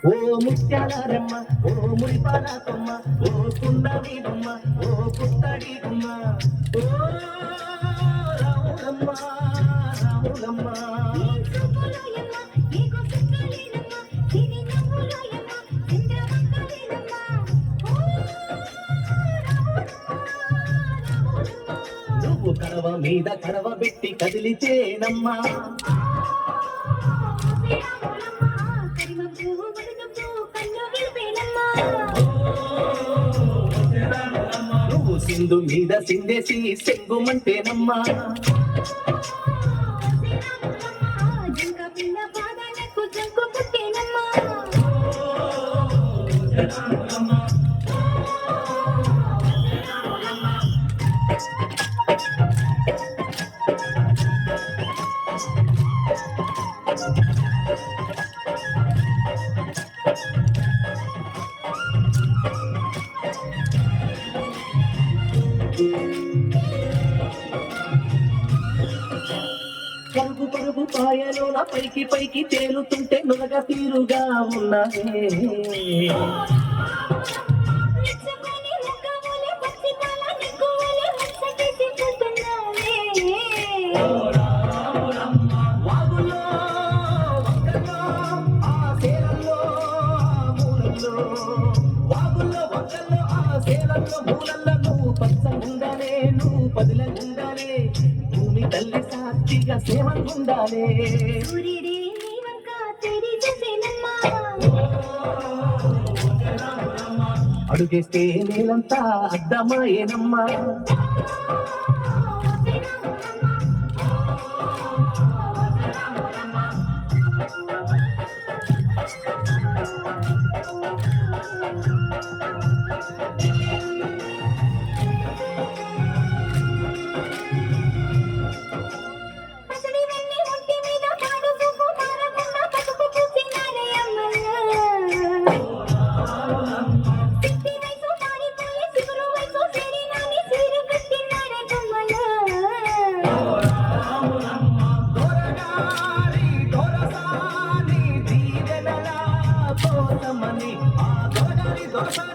ఓ ముత్యాలమ్మ, ఓ మురిపాల కొమ్మ, ఓ కుండవి బొమ్మ, ఓ పుత్తడి బొమ్మ, ఓ రాములమ్మ రాములమ్మ. నువ్వు కడవ మీద కడవ పెట్టి కదిలితేనమ్మా నువ్వు సింధు మీద సిందేసి సెంగుమంటేనమ్మా పరుగు పరుగు పాయలోన పైకి పైకి తేలుతుంటే నులగ తీరుగా ఉన్నదే వాగులో వంకల్లో ఆ సేలల్లో మూలల్లో వాగుల్లో వంకల్లో ఆ సేలల్లో మూలల్లో నువ్వు పచ్చగుండాలే నువ్వు పదులగుండాలే భూమి తల్లి సాక్షిగా సేవకుండాలే అడుగేస్తే నేలంతా అద్దమాయేనమ్మా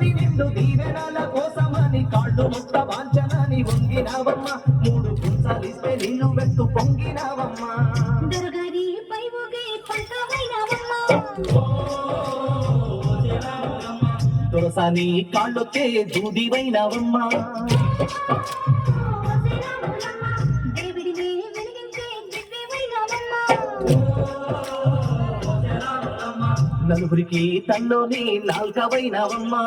నిండు దీవెనల కోసమని కాళ్ళు ముట్ట వాంచనని వంగినావమ్మ మూడు గుంసాలిస్తే నీళ్లు వెత్తు పొంగినావమ్మ తులసాని కాళ్ళొచ్చే దూదివైనావమ్మ నలుగురికి తల్లోని నాల్కవైనవమ్మా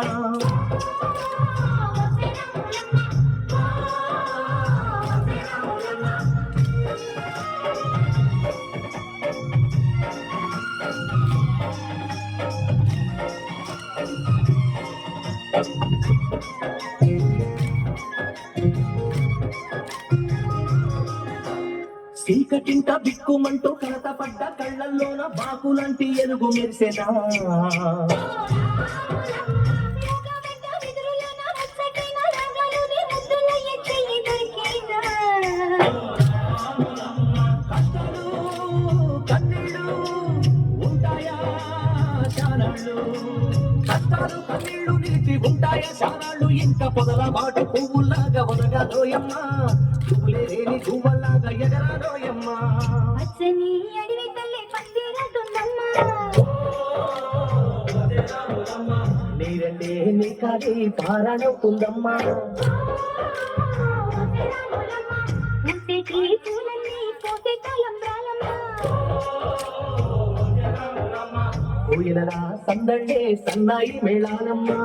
చీకటింట బిక్కుమంటూ కలత పడ్డ కళ్ళల్లోన బాకులంటి ఎరుగు మెరిసెనా కష్టాలు కన్నీళ్ళు ఉంటాయా శానాళ్ళు కష్టాలు కన్నీళ్ళు నిలిచి ఉంటాయా శానాళ్ళు ఇంకా పొదల బాటు పువ్వులాగా ఒదగదోయమ్మ పువ్వులేని పువ్వులాగా ఎగరాదోయమ్మ అచ్చని అడివి తల్లి పందిరతుందమ్మా నీరంటే నీ కాది పారాడవుతుందమ్మా కోయిలలా సందడే సన్నాయి మేళానమ్మా